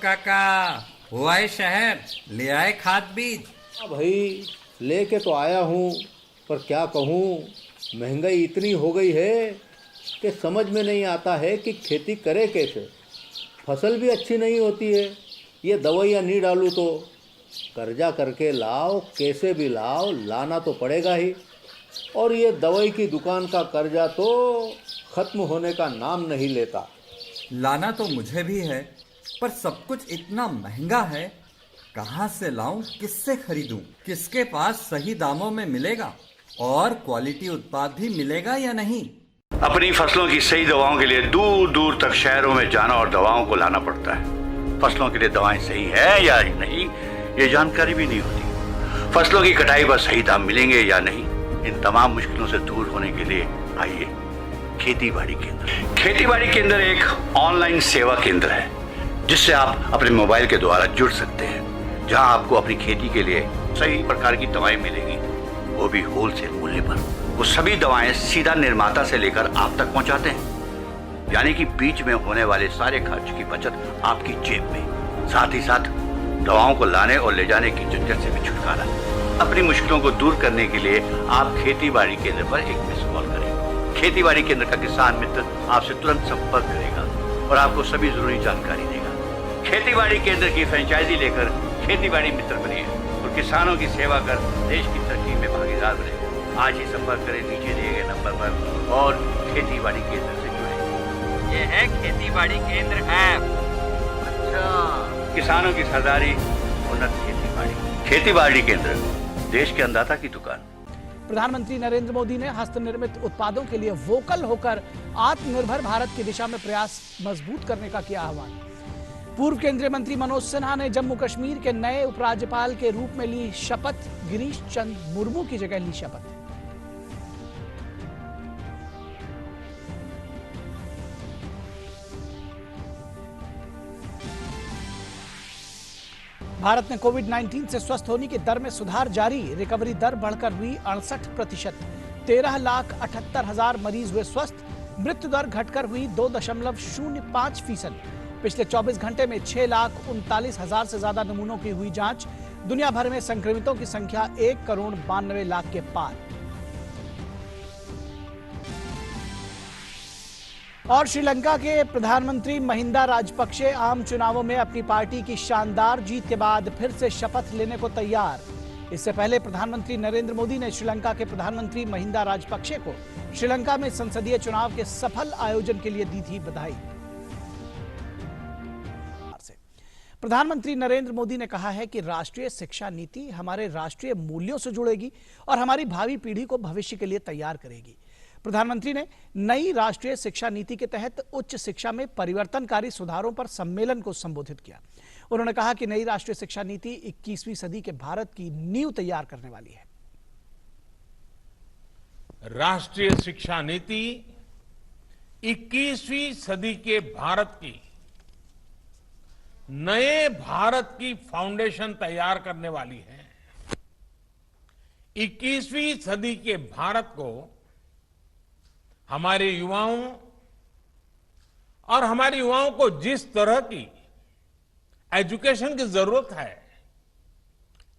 काका, हुआ है शहर, ले आए खाद बीज। हाँ भाई, लेके तो आया हूँ, पर क्या कहूँ, महंगाई इतनी हो गई है कि समझ में नहीं आता है कि खेती करे कैसे। फसल भी अच्छी नहीं होती है, ये दवाइयाँ नहीं डालूँ तो कर्जा करके लाओ, कैसे भी लाओ, लाना तो पड़ेगा ही। और ये दवाई की दुकान का कर्जा तो ख़त्म होने का नाम नहीं लेता। लाना तो मुझे भी है, पर सब कुछ इतना महंगा है। कहाँ से लाऊं, किससे खरीदूं, किसके पास सही दामों में मिलेगा और क्वालिटी उत्पाद भी मिलेगा या नहीं। अपनी फसलों की सही दवाओं के लिए दूर दूर तक शहरों में जाना और दवाओं को लाना पड़ता है। फसलों के लिए दवाएं सही है या नहीं, ये जानकारी भी नहीं होती। फसलों की कटाई पर सही दाम मिलेंगे या नहीं, इन तमाम मुश्किलों से दूर होने के लिए आइए खेती बाड़ी केंद्र। खेती बाड़ी केंद्र एक ऑनलाइन सेवा केंद्र है जिससे आप अपने मोबाइल के द्वारा जुड़ सकते हैं, जहां आपको अपनी खेती के लिए सही प्रकार की दवाएं मिलेंगी, वो भी होलसेल मूल्य पर। वो सभी दवाएं सीधा निर्माता से लेकर आप तक पहुंचाते हैं, यानी कि बीच में होने वाले सारे खर्च की बचत आपकी जेब में। साथ ही साथ दवाओं को लाने और ले जाने की झंझट से भी छुटकारा। अपनी मुश्किलों को दूर करने के लिए आप खेती बाड़ी केंद्र पर एक मिस कॉल करें। खेती बाड़ी केंद्र का किसान मित्र आपसे तुरंत संपर्क करेगा और आपको सभी जरूरी जानकारी देगा। खेती बाड़ी केंद्र की फ्रेंचाइजी लेकर खेती बाड़ी मित्र बनिए और किसानों की सेवा कर देश की तरक्की में भागीदार बने। आज ही संपर्क करें नीचे दिए गए नंबर पर और खेती बाड़ी केंद्र से जुड़े। ये है खेती बाड़ी केंद्र ऐप। अच्छा, किसानों की सरदारी, उन्नत खेती बाड़ी। खेती बाड़ी केंद्र, देश के अन्नदाता की दुकान। प्रधानमंत्री नरेंद्र मोदी ने हस्तनिर्मित उत्पादों के लिए वोकल होकर आत्मनिर्भर भारत की दिशा में प्रयास मजबूत करने का किया आह्वान। पूर्व केंद्रीय मंत्री मनोज सिन्हा ने जम्मू कश्मीर के नए उपराज्यपाल के रूप में ली शपथ। गिरीश चंद्र मुर्मू की जगह ली शपथ। भारत में कोविड-19 से स्वस्थ होने की दर में सुधार जारी। रिकवरी दर बढ़कर हुई 68%। 13,78,000 मरीज हुए स्वस्थ। मृत्यु दर घटकर हुई 2.05%। पिछले 24 घंटे में 6,39,000 से ज्यादा नमूनों की हुई जांच। दुनिया भर में संक्रमितों की संख्या 1,92,00,000 के पार। और श्रीलंका के प्रधानमंत्री महिंदा राजपक्षे आम चुनावों में अपनी पार्टी की शानदार जीत के बाद फिर से शपथ लेने को तैयार। इससे पहले प्रधानमंत्री नरेंद्र मोदी ने श्रीलंका के प्रधानमंत्री महिंदा राजपक्षे को श्रीलंका में संसदीय चुनाव के सफल आयोजन के लिए दी थी बधाई। प्रधानमंत्री नरेंद्र मोदी ने कहा है कि राष्ट्रीय शिक्षा नीति हमारे राष्ट्रीय मूल्यों से जुड़ेगी और हमारी भावी पीढ़ी को भविष्य के लिए तैयार करेगी। प्रधानमंत्री ने नई राष्ट्रीय शिक्षा नीति के तहत उच्च शिक्षा में परिवर्तनकारी सुधारों पर सम्मेलन को संबोधित किया। उन्होंने कहा कि नई राष्ट्रीय शिक्षा नीति 21वीं सदी के भारत की नींव तैयार करने वाली है। राष्ट्रीय शिक्षा नीति 21वीं सदी के भारत की नए भारत की फाउंडेशन तैयार करने वाली है। 21वीं सदी के भारत को हमारे युवाओं और हमारे युवाओं को जिस तरह की एजुकेशन की जरूरत है,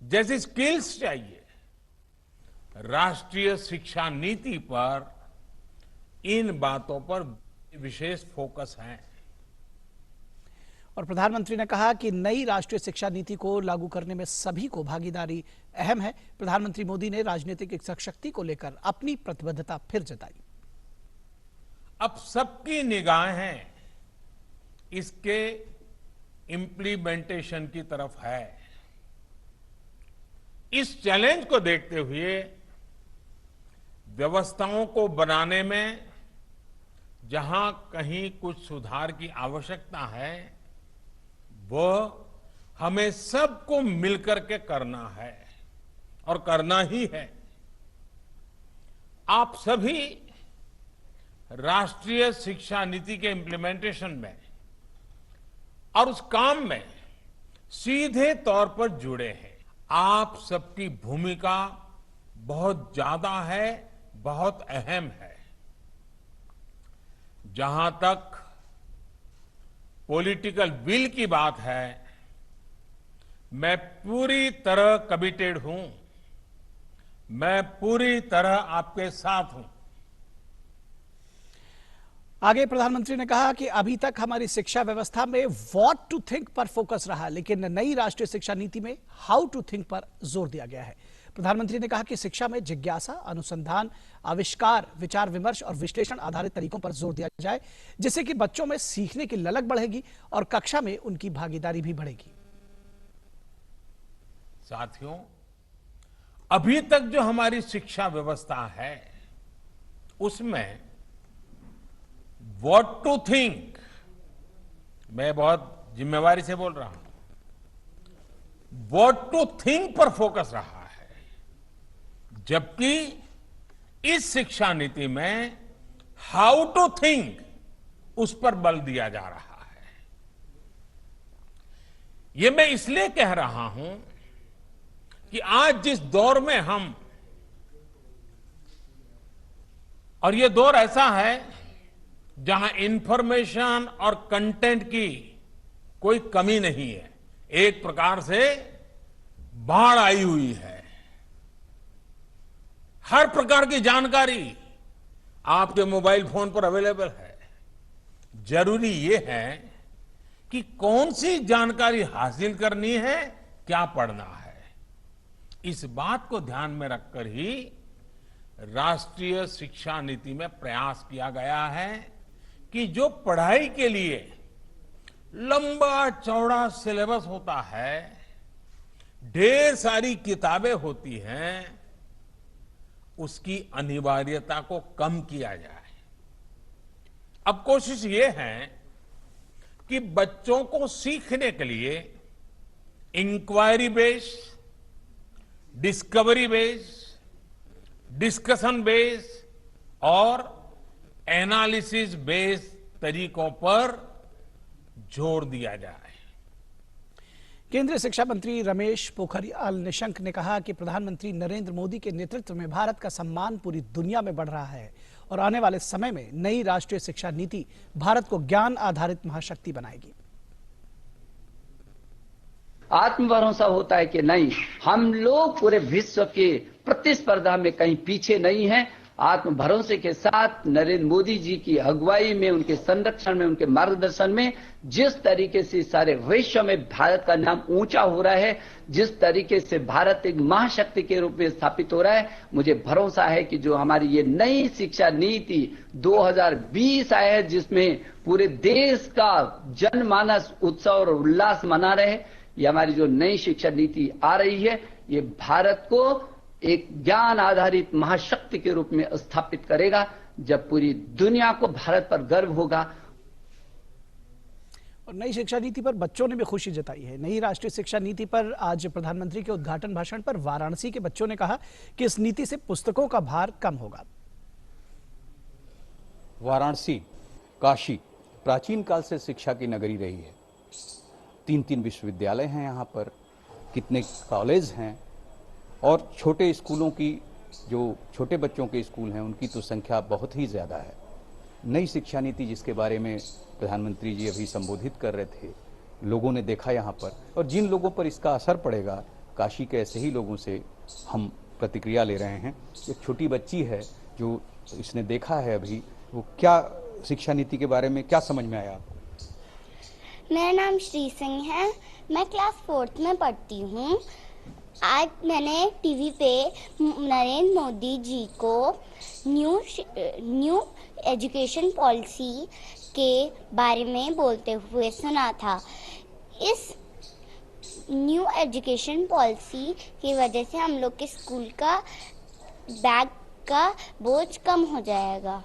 जैसी स्किल्स चाहिए, राष्ट्रीय शिक्षा नीति पर इन बातों पर विशेष फोकस है। और प्रधानमंत्री ने कहा कि नई राष्ट्रीय शिक्षा नीति को लागू करने में सभी को भागीदारी अहम है। प्रधानमंत्री मोदी ने राजनीतिक इच्छा शक्ति को लेकर अपनी प्रतिबद्धता फिर जताई। अब सबकी निगाहें इसके इम्प्लीमेंटेशन की तरफ है। इस चैलेंज को देखते हुए व्यवस्थाओं को बनाने में जहां कहीं कुछ सुधार की आवश्यकता है, वो हमें सबको मिलकर के करना है और करना ही है। आप सभी राष्ट्रीय शिक्षा नीति के इम्प्लीमेंटेशन में और उस काम में सीधे तौर पर जुड़े हैं। आप सबकी भूमिका बहुत ज्यादा है, बहुत अहम है। जहां तक पॉलिटिकल विल की बात है, मैं पूरी तरह कमिटेड हूं, मैं पूरी तरह आपके साथ हूं। आगे प्रधानमंत्री ने कहा कि अभी तक हमारी शिक्षा व्यवस्था में व्हाट टू थिंक पर फोकस रहा, लेकिन नई राष्ट्रीय शिक्षा नीति में हाउ टू थिंक पर जोर दिया गया है। प्रधानमंत्री ने कहा कि शिक्षा में जिज्ञासा, अनुसंधान, आविष्कार, विचार विमर्श और विश्लेषण आधारित तरीकों पर जोर दिया जाए, जिससे कि बच्चों में सीखने की ललक बढ़ेगी और कक्षा में उनकी भागीदारी भी बढ़ेगी। साथियों, अभी तक जो हमारी शिक्षा व्यवस्था है उसमें व्हाट टू थिंक, मैं बहुत जिम्मेवारी से बोल रहा हूं, व्हाट टू थिंक पर फोकस रहा है, जबकि इस शिक्षा नीति में हाउ टू थिंक उस पर बल दिया जा रहा है। यह मैं इसलिए कह रहा हूं कि आज जिस दौर में हम, और यह दौर ऐसा है जहां इंफॉर्मेशन और कंटेंट की कोई कमी नहीं है, एक प्रकार से बाढ़ आई हुई है। हर प्रकार की जानकारी आपके मोबाइल फोन पर अवेलेबल है। जरूरी यह है कि कौन सी जानकारी हासिल करनी है, क्या पढ़ना है। इस बात को ध्यान में रखकर ही राष्ट्रीय शिक्षा नीति में प्रयास किया गया है कि जो पढ़ाई के लिए लंबा चौड़ा सिलेबस होता है, ढेर सारी किताबें होती हैं, उसकी अनिवार्यता को कम किया जाए। अब कोशिश ये है कि बच्चों को सीखने के लिए inquiry based, discovery based, discussion based और एनालिसिस बेस्ड तरीकों पर जोर दिया जाए। केंद्रीय शिक्षा मंत्री रमेश पोखरियाल निशंक ने कहा कि प्रधानमंत्री नरेंद्र मोदी के नेतृत्व में भारत का सम्मान पूरी दुनिया में बढ़ रहा है और आने वाले समय में नई राष्ट्रीय शिक्षा नीति भारत को ज्ञान आधारित महाशक्ति बनाएगी। आत्मभरोसा होता है कि नहीं, हम लोग पूरे विश्व के प्रतिस्पर्धा में कहीं पीछे नहीं हैं। आत्मभरोसे के साथ नरेंद्र मोदी जी की अगुवाई में, उनके संरक्षण में, उनके मार्गदर्शन में जिस तरीके से सारे विश्व में भारत का नाम ऊंचा हो रहा है, जिस तरीके से भारत एक महाशक्ति के रूप में स्थापित हो रहा है, मुझे भरोसा है कि जो हमारी ये नई शिक्षा नीति 2020 आया है, जिसमें पूरे देश का जनमानस उत्सव और उल्लास मना रहे, ये हमारी जो नई शिक्षा नीति आ रही है, ये भारत को एक ज्ञान आधारित महाशक्ति के रूप में स्थापित करेगा। जब पूरी दुनिया को भारत पर गर्व होगा। और नई शिक्षा नीति पर बच्चों ने भी खुशी जताई है। नई राष्ट्रीय शिक्षा नीति पर आज प्रधानमंत्री के उद्घाटन भाषण पर वाराणसी के बच्चों ने कहा कि इस नीति से पुस्तकों का भार कम होगा। वाराणसी, काशी प्राचीन काल से शिक्षा की नगरी रही है। 3 विश्वविद्यालय हैं यहाँ पर, कितने कॉलेज हैं और छोटे स्कूलों की, जो छोटे बच्चों के स्कूल हैं, उनकी तो संख्या बहुत ही ज़्यादा है। नई शिक्षा नीति जिसके बारे में प्रधानमंत्री जी अभी संबोधित कर रहे थे, लोगों ने देखा यहाँ पर, और जिन लोगों पर इसका असर पड़ेगा, काशी के ऐसे ही लोगों से हम प्रतिक्रिया ले रहे हैं। एक छोटी बच्ची है जो इसने देखा है अभी, वो क्या शिक्षा नीति के बारे में क्या समझ में आया आपको? मेरा नाम श्री सिंह है, मैं क्लास 4th में पढ़ती हूँ। आज मैंने टीवी पे नरेंद्र मोदी जी को न्यू एजुकेशन पॉलिसी के बारे में बोलते हुए सुना था। इस न्यू एजुकेशन पॉलिसी की वजह से हम लोग के स्कूल का बैग का बोझ कम हो जाएगा।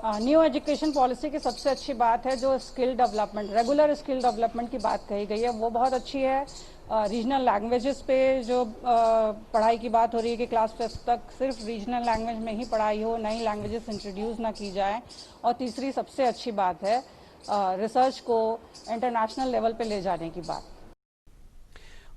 न्यू एजुकेशन पॉलिसी की सबसे अच्छी बात है जो skill development, regular skill development की बात कही गई है, वो बहुत अच्छी है। रीजनल लैंग्वेजेस पे जो पढ़ाई की बात हो रही है कि क्लास 5 तक सिर्फ रीजनल लैंग्वेज में ही पढ़ाई हो, नई लैंग्वेजेस इंट्रोड्यूस ना की जाए। और तीसरी सबसे अच्छी बात है रिसर्च को इंटरनेशनल लेवल पे ले जाने की बात।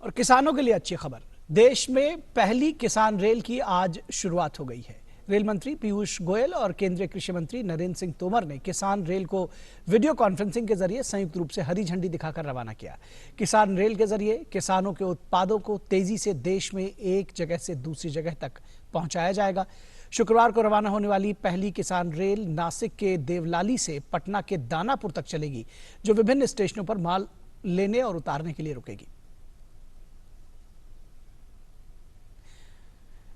और किसानों के लिए अच्छी खबर, देश में पहली किसान रेल की आज शुरुआत हो गई है। रेल मंत्री पीयूष गोयल और केंद्रीय कृषि मंत्री नरेंद्र सिंह तोमर ने किसान रेल को वीडियो कॉन्फ्रेंसिंग के जरिए संयुक्त रूप से हरी झंडी दिखाकर रवाना किया। किसान रेल के जरिए किसानों के उत्पादों को तेजी से देश में एक जगह से दूसरी जगह तक पहुंचाया जाएगा। शुक्रवार को रवाना होने वाली पहली किसान रेल नासिक के देवलाली से पटना के दानापुर तक चलेगी, जो विभिन्न स्टेशनों पर माल लेने और उतारने के लिए रुकेगी।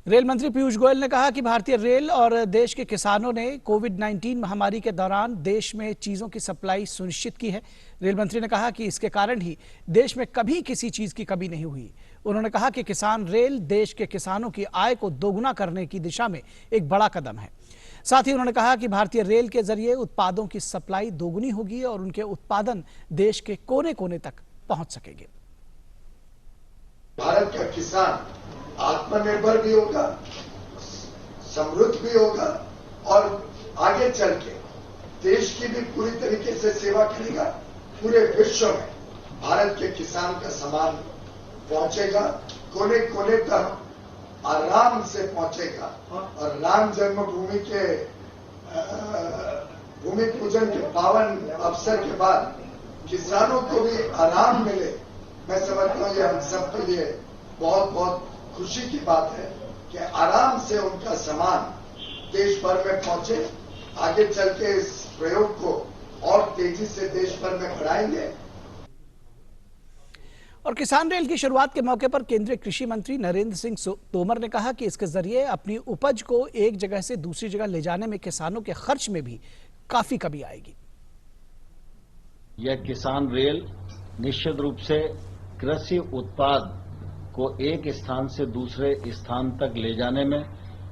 रेल मंत्री पीयूष गोयल ने कहा कि भारतीय रेल और देश के किसानों ने कोविड-19 महामारी के दौरान देश में चीजों की सप्लाई सुनिश्चित की है। रेल मंत्री ने कहा कि इसके कारण ही देश में कभी किसी चीज की कमी नहीं हुई। उन्होंने कहा कि किसान रेल देश के किसानों की आय को दोगुना करने की दिशा में एक बड़ा कदम है। साथ ही उन्होंने कहा कि भारतीय रेल के जरिए उत्पादों की सप्लाई दोगुनी होगी और उनके उत्पादन देश के कोने कोने तक पहुंच सकेंगे। भारत का किसान आत्मनिर्भर भी होगा, समृद्ध भी होगा और आगे चल के देश की भी पूरी तरीके से सेवा करेगा। पूरे विश्व में भारत के किसान का सामान पहुंचेगा, कोने कोने तक आराम से पहुंचेगा। और राम जन्मभूमि के भूमि पूजन के पावन अवसर के बाद किसानों को भी आराम मिले, मैं समझता हूं ये हम सबके लिए बहुत बहुत खुशी की बात है कि आराम से उनका सामान देश भर में पहुंचे। आगे चल के इस प्रयोग को और तेजी से देश भर में बढ़ाएंगे। और किसान रेल की शुरुआत के मौके पर केंद्रीय कृषि मंत्री नरेंद्र सिंह तोमर ने कहा कि इसके जरिए अपनी उपज को एक जगह से दूसरी जगह ले जाने में किसानों के खर्च में भी काफी कमी आएगी। यह किसान रेल निश्चित रूप से कृषि उत्पाद को एक स्थान से दूसरे स्थान तक ले जाने में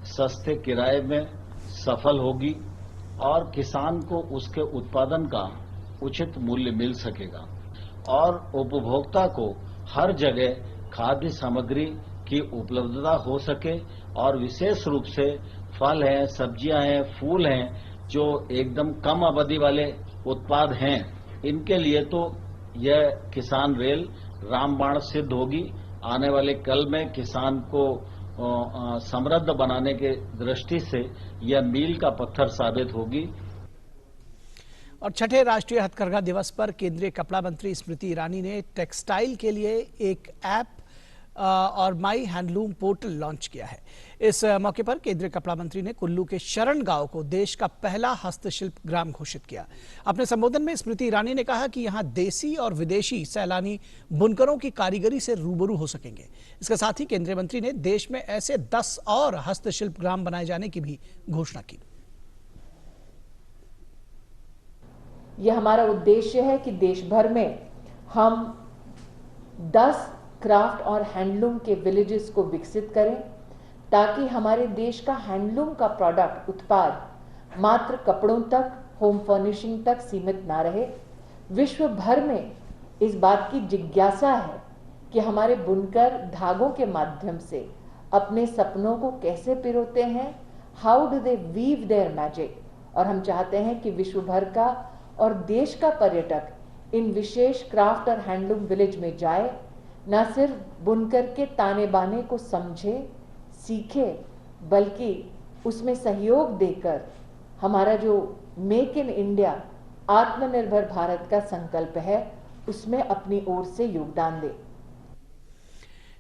सस्ते किराए में सफल होगी और किसान को उसके उत्पादन का उचित मूल्य मिल सकेगा और उपभोक्ता को हर जगह खाद्य सामग्री की उपलब्धता हो सके। और विशेष रूप से फल हैं, सब्जियां हैं, फूल हैं, जो एकदम कम अवधि वाले उत्पाद हैं, इनके लिए तो यह किसान रेल रामबाण सिद्ध होगी। आने वाले कल में किसान को समृद्ध बनाने के दृष्टि से यह मील का पत्थर साबित होगी। और छठे राष्ट्रीय हथकरघा दिवस पर केंद्रीय कपड़ा मंत्री स्मृति ईरानी ने टेक्सटाइल के लिए एक ऐप और माई हैंडलूम पोर्टल लॉन्च किया है। इस मौके पर केंद्रीय कपड़ा मंत्री ने कुल्लू के शरण गांव को देश का पहला हस्तशिल्प ग्राम घोषित किया। अपने संबोधन में स्मृति ईरानी ने कहा कि यहां देसी और विदेशी सैलानी बुनकरों की कारीगरी से रूबरू हो सकेंगे। इसके साथ ही केंद्रीय मंत्री ने देश में ऐसे 10 और हस्तशिल्प ग्राम बनाए जाने की भी घोषणा की। यह हमारा उद्देश्य है कि देश भर में हम 10 क्राफ्ट और हैंडलूम के विलेजेस को विकसित करें ताकि हमारे देश का हैंडलूम का प्रोडक्ट उत्पाद मात्र कपड़ों तक, होम फर्निशिंग तक सीमित ना रहे। विश्व भर में इस बात की जिज्ञासा है कि हमारे बुनकर धागों के माध्यम से अपने सपनों को कैसे पिरोते हैं, how do they weave their magic. और हम चाहते हैं कि विश्व भर का और देश का पर्यटक इन विशेष क्राफ्ट और हैंडलूम विलेज में जाए, न सिर्फ बुनकर के ताने बाने को समझे, सीखे, बल्कि उसमें सहयोग देकर हमारा जो मेक इन इंडिया आत्मनिर्भर भारत का संकल्प है उसमें अपनी ओर से योगदान दे।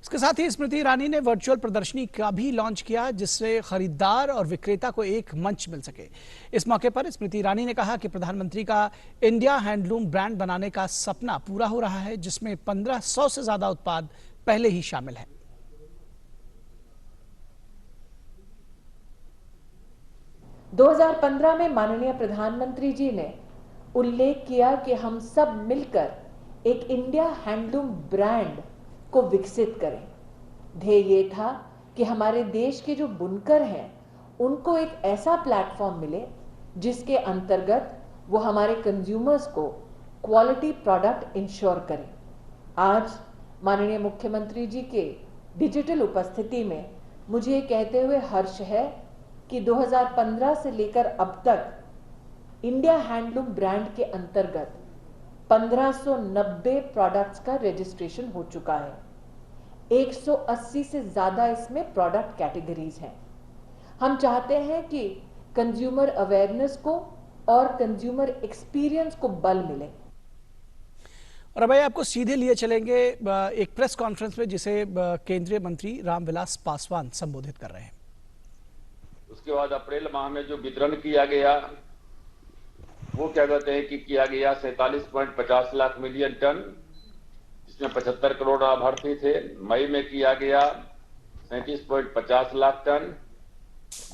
इसके साथ ही स्मृति ईरानी ने वर्चुअल प्रदर्शनी का भी लॉन्च किया जिससे खरीदार और विक्रेता को एक मंच मिल सके। इस मौके पर स्मृति ईरानी ने कहा कि प्रधानमंत्री का इंडिया हैंडलूम ब्रांड बनाने का सपना पूरा हो रहा है, जिसमें 1500 से ज्यादा उत्पाद पहले ही शामिल हैं। – 2015 में माननीय प्रधानमंत्री जी ने उल्लेख किया कि हम सब मिलकर एक इंडिया हैंडलूम ब्रांड को विकसित करें। ध्येय ये था कि हमारे देश के जो बुनकर हैं उनको एक ऐसा प्लेटफॉर्म मिले जिसके अंतर्गत वो हमारे कंज्यूमर्स को क्वालिटी प्रोडक्ट इंश्योर करें। आज माननीय मुख्यमंत्री जी के डिजिटल उपस्थिति में मुझे ये कहते हुए हर्ष है कि 2015 से लेकर अब तक इंडिया हैंडलूम ब्रांड के अंतर्गत 1590 प्रोडक्ट्स का रजिस्ट्रेशन हो चुका है। 180 से ज्यादा इसमें प्रोडक्ट कैटेगरीज हैं। हम चाहते हैं कि कंज्यूमर अवेयरनेस को और कंज्यूमर एक्सपीरियंस को बल मिले। और अब आपको सीधे लिए चलेंगे एक प्रेस कॉन्फ्रेंस में जिसे केंद्रीय मंत्री रामविलास पासवान संबोधित कर रहे हैं। उसके बाद अप्रैल माह में जो वितरण किया गया वो क्या कहते हैं कि किया गया 47.50 लाख मिलियन टन, जिसमें 75 करोड़ लाभार्थी थे। मई में किया गया 37.50 लाख टन,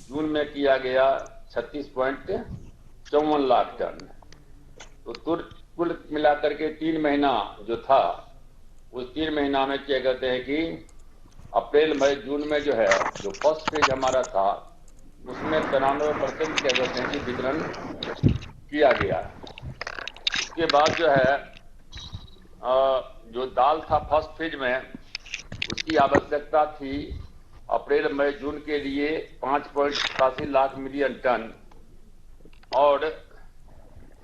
जून में किया गया 36.54 लाख टन। तो कुल मिलाकर के 3 महीना जो था उस 3 महीना में क्या कहते हैं कि अप्रैल मई जून में जो है जो फर्स्ट फेज हमारा था उसमें 93% क्या कहते हैं कि वितरण किया गया। उसके बाद जो है जो दाल था फर्स्ट फेज में उसकी आवश्यकता थी अप्रैल मई जून के लिए 5.87 लाख मिलियन टन, और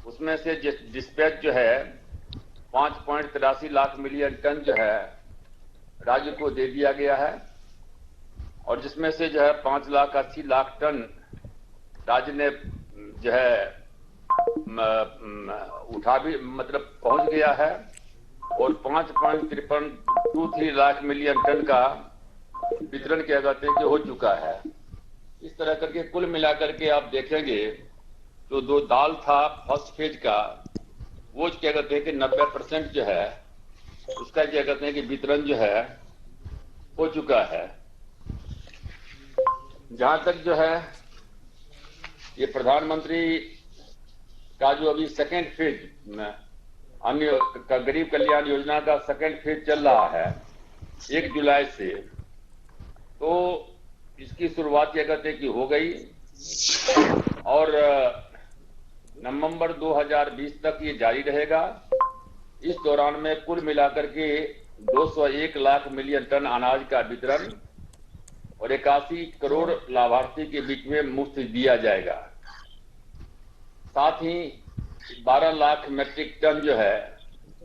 उसमें से डिस्पैच जो है 5.83 लाख मिलियन टन जो है राज्य को दे दिया गया है, और जिसमें से जो है 5,80,00,000 टन राज्य ने जो है उठा भी मतलब पहुंच गया है, और 5.5323 लाख मिलियन टन का वितरण क्या कहते हैं कि हो चुका है। इस तरह करके कुल मिलाकर के आप देखेंगे तो जो दाल था फर्स्ट फेज का वो क्या कहते हैं कि 90% जो है उसका क्या कहते हैं कि वितरण जो है हो चुका है। जहां तक जो है ये प्रधानमंत्री का जो अभी सेकेंड फेज में अन्य गरीब कल्याण योजना का सेकेंड फेज चल रहा है 1 जुलाई से, तो इसकी शुरुआत क्या कहते हैं कि हो गई, और नवंबर 2020 तक ये जारी रहेगा। इस दौरान में कुल मिलाकर के 201 लाख मिलियन टन अनाज का वितरण और 81 करोड़ लाभार्थी के बीच में मुफ्त दिया जाएगा। साथ ही 12 लाख मीट्रिक टन जो है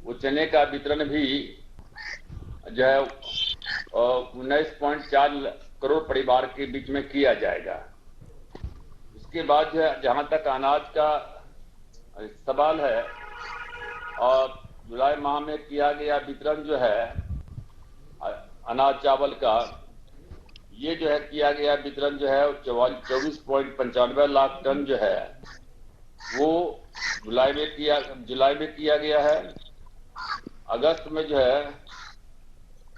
वो चने का वितरण भी जो है 19.4 करोड़ परिवार के बीच में किया जाएगा। इसके बाद जो है जहां तक अनाज का सवाल है, और जुलाई माह में किया गया वितरण जो है अनाज चावल का, ये जो है किया गया वितरण जो है 24.95 लाख टन जो है वो जुलाई में किया गया है। अगस्त में जो है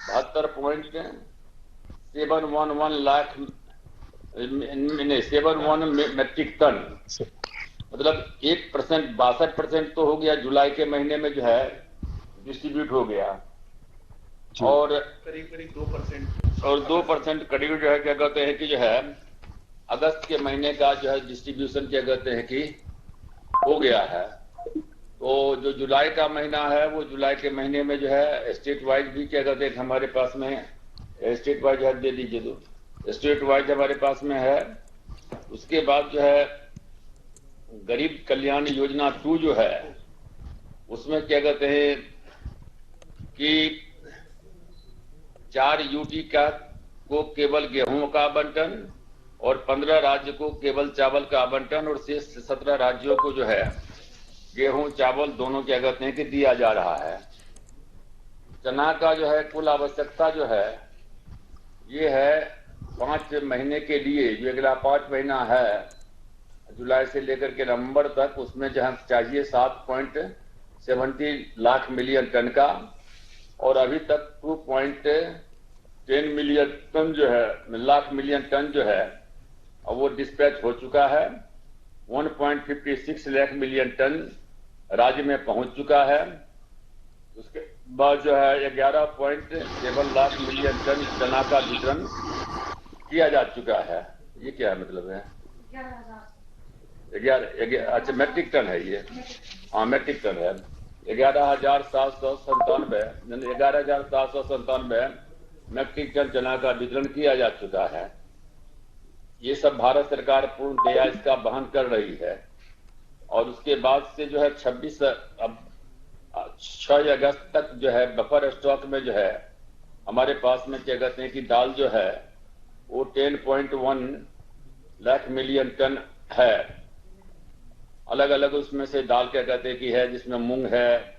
72.711 लाख 711 मीट्रिक टन, मतलब 1% 62% तो हो गया जुलाई के महीने में जो है डिस्ट्रीब्यूट हो गया, और करीब 2% करीब जो है क्या कहते हैं कि जो है अगस्त के महीने का जो है डिस्ट्रीब्यूशन क्या कहते हैं कि हो गया है। तो जो जुलाई का महीना है वो जुलाई के महीने में जो है स्टेट वाइज भी क्या कहते हैं हमारे पास में स्टेट वाइज है, दे दीजिए तो स्टेट वाइज हमारे पास में है। उसके बाद जो है गरीब कल्याण योजना 2 जो है उसमें क्या कहते हैं कि 4 यूटी का को केवल गेहूं का आवंटन और 15 राज्य को केवल चावल का आवंटन, और शेष 17 राज्यों को जो है गेहूं चावल दोनों क्या कहते हैं कि दिया जा रहा है। चना का जो है कुल आवश्यकता जो है ये है 5 महीने के लिए, जो अगला 5 महीना है जुलाई से लेकर के नवंबर तक, उसमें जहां चाहिए 7.70 लाख मिलियन टन का, और अभी तक 2.10 मिलियन टन जो है लाख मिलियन टन जो है और वो डिस्पैच हो चुका है। 1.56 लाख मिलियन टन राज्य में पहुंच चुका है। उसके बाद जो है 11.7 लाख मिलियन टन चना का वितरण किया जा चुका है। ये क्या है मतलब है 11 अच्छा मीट्रिक टन है ये, हाँ मीट्रिक टन है। 11,797 मीट्रिक टन चना का वितरण किया जा चुका है। ये सब भारत सरकार पूर्णतया इसका वहन कर रही है। और उसके बाद से जो है 6 अगस्त तक जो है बफर स्टॉक में जो है हमारे पास में क्या कहते हैं कि दाल जो है वो 10.1 लाख मिलियन टन है। अलग अलग उसमें से दाल क्या कहते हैं कि है, जिसमें मूंग है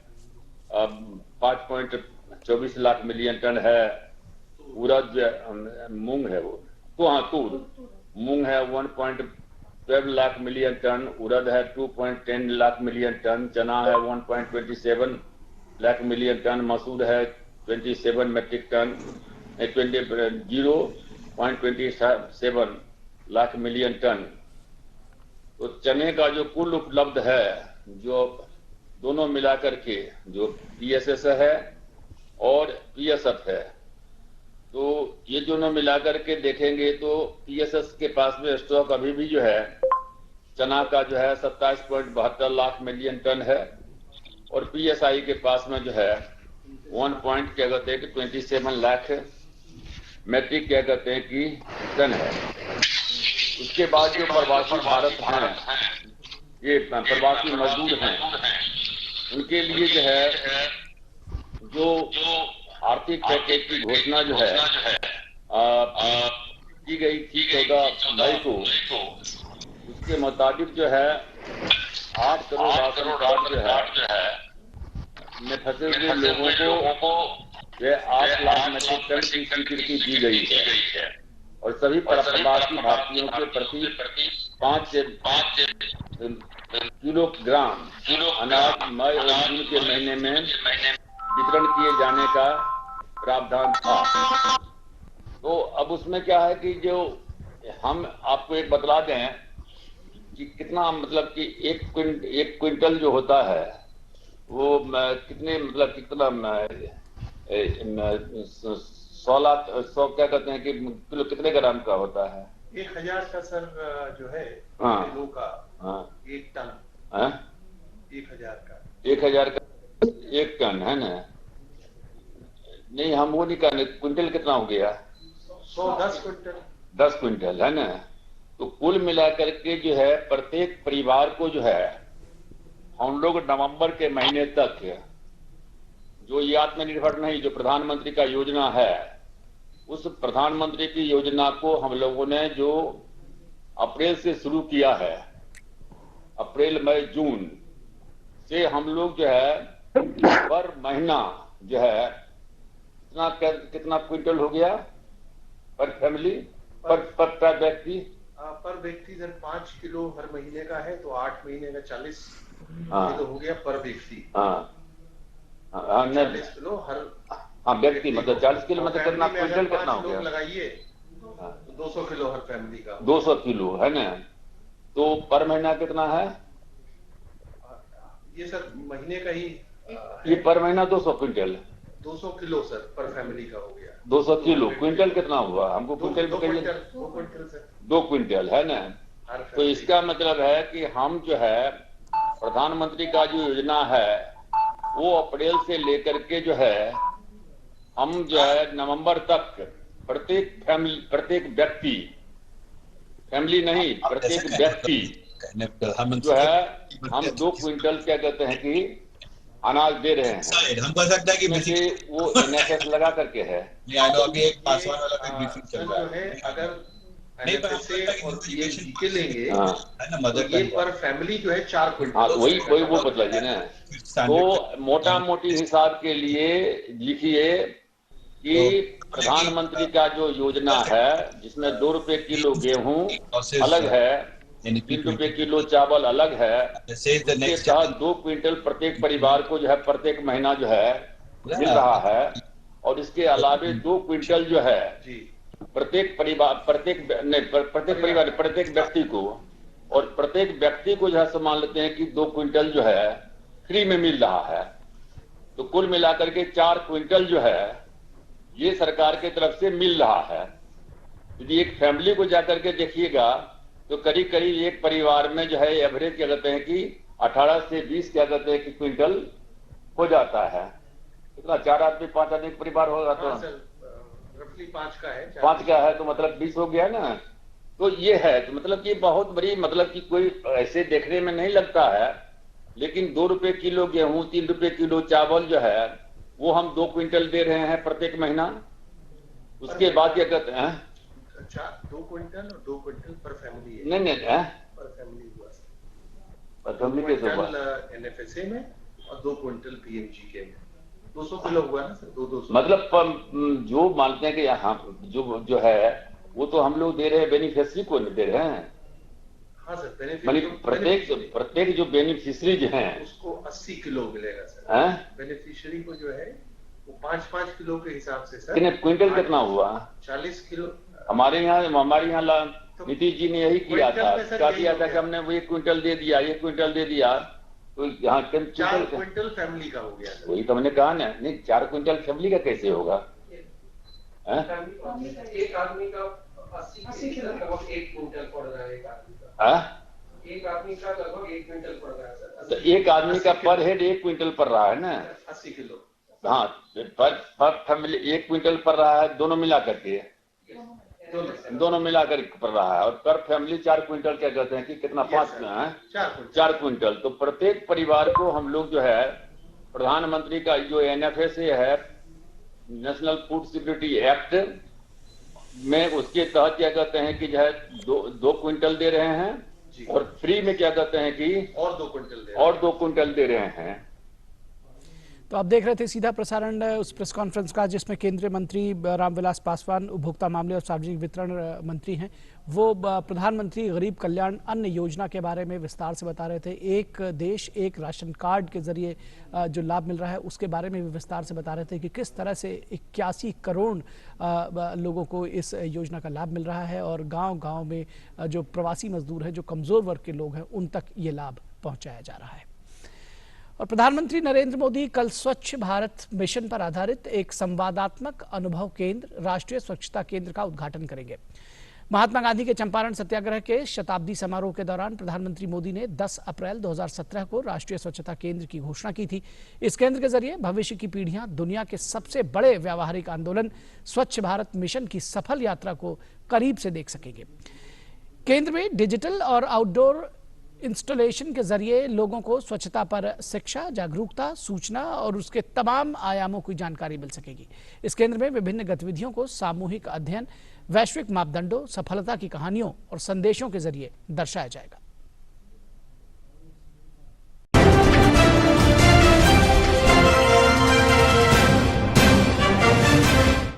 5.24 लाख मिलियन टन है, उड़द मूंग है वो तो हाँ तूर मूंग है 1.12 लाख मिलियन टन, उड़द है 2.10 लाख मिलियन टन, चना है 1.27 लाख मिलियन टन, मसूर है 27 metric ton 0.27 lakh million ton. तो चने का जो कुल उपलब्ध है, जो दोनों मिलाकर के जो पीएसएस है और पीएसएफ है, तो ये दोनों मिलाकर के देखेंगे तो पीएसएस के पास में स्टॉक अभी भी जो है चना का जो है 27.72 लाख मिलियन टन है, और पीएसआई के पास में जो है 27 लाख मैट्रिक क्या कहते हैं कि टन है। उसके बाद जो प्रवासी भारत हैं, ये प्रवासी मजदूर हैं, उनके लिए जो है जो आर्थिक पैकेज की घोषणा जो है की गई थी 14 मई को, उसके मुताबिक जो है 8 करोड़ राशन कार्ड जो है में फंसे हुए लोगों को 8 लाख मेट्रिक टन की स्वीकृति दी गई है, और सभी प्रवासी भारतीयों के प्रति 5 किलोग्राम अनाज मई और जून के महीने में वितरण किए जाने का प्रावधान था। तो अब उसमें क्या है कि जो हम आपको एक बतला दें कि कितना मतलब कि एक क्विंटल जो होता है वो कितने मतलब कितना 100 क्या कहते हैं कि किलो कितने ग्राम का होता है? 1000 का सर जो है किलो का 1 टन 1000 का 1 टन है ना? नहीं हम वो नहीं कहने, क्विंटल कितना हो गया? 10 क्विंटल 10 क्विंटल है ना? तो कुल मिलाकर के जो है प्रत्येक परिवार को जो है हम लोग नवंबर के महीने तक जो ये आत्मनिर्भर नहीं जो प्रधानमंत्री का योजना है, उस प्रधानमंत्री की योजना को हम लोगों ने जो अप्रैल से शुरू किया है, अप्रैल मई जून से हम लोग जो है पर महीना जो है कितना क्विंटल हो गया पर फैमिली पर व्यक्ति सर 5 किलो हर महीने का है, तो 8 महीने का 40 किलो हो गया पर व्यक्ति। 40 किलो हर व्यक्ति मतलब 40 किलो मतलब कितना क्विंटल कितना हो गया? लगाइए 200 किलो हर फैमिली का 200 किलो है ना? तो पर महीना कितना है ये सर? महीने का ही ये पर महीना 200 क्विंटल 200 किलो सर पर फैमिली का हो गया। 200 किलो क्विंटल कितना हुआ? हमको क्विंटल में कहिए। 2 क्विंटल है ना? तो इसका मतलब है कि हम जो है प्रधानमंत्री का जो योजना है वो अप्रैल से लेकर के जो है हम जो है नवंबर तक प्रत्येक व्यक्ति, फैमिली नहीं प्रत्येक व्यक्ति जो है हम 2 क्विंटल क्या कहते हैं कि अनाज दे रहे हैं। हम कह सकते हैं कि वो एनएसएस लगा करके है। अभी एक पासवान वाला ब्रीफिंग चल रहा है। अगर नहीं पर के लेंगे ये पर फैमिली जो है 4 क्विंटल। हाँ वही वो बतलाइए ना। तो मोटा मोटी हिसाब के लिए लिखिए कि प्रधानमंत्री का जो योजना है जिसमें 2 रुपए किलो गेहूं अलग है, 3 रुपए किलो चावल अलग है, उसके साथ 2 क्विंटल प्रत्येक परिवार को जो है प्रत्येक महीना जो है मिल रहा है, और इसके अलावे 2 क्विंटल जो है प्रत्येक व्यक्ति को, और प्रत्येक व्यक्ति को जो है मान लेते हैं कि 2 क्विंटल जो है फ्री में मिल रहा है। तो कुल मिलाकर के 4 क्विंटल जो है ये सरकार की तरफ से मिल रहा है। यदि एक फैमिली को जाकर के देखिएगा तो करीब करीब एक परिवार में जो है एवरेज क्या कहते हैं कि 18 से 20 क्या कहते हैं कि क्विंटल हो जाता है। कितना 4 आदमी 5 आदमी परिवार होगा तो रफली 5 का है 5 का है तो मतलब 20 हो गया ना। तो ये है तो मतलब कि बहुत बड़ी मतलब कि कोई ऐसे देखने में नहीं लगता है, लेकिन 2 रुपए किलो गेहूं 3 रुपए किलो चावल जो है वो हम 2 क्विंटल दे रहे हैं प्रत्येक महीना। उसके बाद क्या कहते हैं 2 क्विंटल और 2 क्विंटल पर फैमिली है। नहीं पर फैमिली हुआ सर। पर फैमिली कैसे हुआ? एनएफएसए में और 2 क्विंटल पीएमजीके में 200 किलो हुआ ना सर। 200 मतलब जो मानते हैं कि यहाँ जो है वो तो हम लोग दे रहे हैं, बेनिफिशियरी को नहीं दे रहे हैं। हाँ सर, प्रत्येक जो बेनिफिशियरीज हैं उसको 80 किलो मिलेगा सर। बेनिफिशियरी को जो है वो 5-5 किलो के हिसाब से सर। कितने क्विंटल कितना हुआ? 40 किलो। हमारे यहाँ नीतीश जी ने यही किया था, क्या किया था कि हमने वो 1 क्विंटल दे दिया, 1 क्विंटल दे दिया, तो यहाँ 4 क्विंटल फैमिली का हो गया। वही तो हमने कहा ना, नहीं 4 क्विंटल फैमिली का कैसे होगा? एक आदमी का 80 किलो लगभग 1 क्विंटल पड़ रहा है। एक आदमी का लगभग 1 क्विंटल पड़ रहा है सर। तो एक आदमी का पर हेड 1 क्विंटल पड़ रहा है ना। 80 किलो। हाँ, पर फैमिली 1 क्विंटल पड़ रहा है, दोनों मिला करके, दोनों मिलाकर पड़ रहा है। और पर फैमिली 4 क्विंटल क्या कहते हैं कि कितना? 4 क्विंटल। तो प्रत्येक परिवार को हम लोग जो है प्रधानमंत्री का जो एनएफएसए है, नेशनल फूड सिक्योरिटी एक्ट में, उसके तहत क्या कहते हैं कि जो है 2 क्विंटल दे रहे हैं, और फ्री में क्या कहते हैं कि और 2 क्विंटल दे रहे हैं। तो आप देख रहे थे सीधा प्रसारण उस प्रेस कॉन्फ्रेंस का जिसमें केंद्रीय मंत्री रामविलास पासवान, उपभोक्ता मामले और सार्वजनिक वितरण मंत्री हैं, वो प्रधानमंत्री गरीब कल्याण अन्न योजना के बारे में विस्तार से बता रहे थे। एक देश एक राशन कार्ड के जरिए जो लाभ मिल रहा है उसके बारे में भी विस्तार से बता रहे थे कि किस तरह से 81 करोड़ लोगों को इस योजना का लाभ मिल रहा है, और गाँव-गाँव में जो प्रवासी मजदूर हैं, जो कमजोर वर्ग के लोग हैं, उन तक ये लाभ पहुँचाया जा रहा है। और प्रधानमंत्री नरेंद्र मोदी कल स्वच्छ भारत मिशन पर आधारित एक संवादात्मक अनुभव केंद्र, राष्ट्रीय स्वच्छता केंद्र का उद्घाटन करेंगे। महात्मा गांधी के चंपारण सत्याग्रह के शताब्दी समारोह के दौरान प्रधानमंत्री मोदी ने 10 अप्रैल 2017 को राष्ट्रीय स्वच्छता केंद्र की घोषणा की थी। इस केंद्र के जरिए भविष्य की पीढ़ियां दुनिया के सबसे बड़े व्यावहारिक आंदोलन स्वच्छ भारत मिशन की सफल यात्रा को करीब से देख सकेंगे। केंद्र में डिजिटल और आउटडोर इंस्टॉलेशन के जरिए लोगों को स्वच्छता पर शिक्षा, जागरूकता, सूचना और उसके तमाम आयामों की जानकारी मिल सकेगी। इस केंद्र में विभिन्न गतिविधियों को सामूहिक अध्ययन, वैश्विक मापदंडों, सफलता की कहानियों और संदेशों के जरिए दर्शाया जाएगा।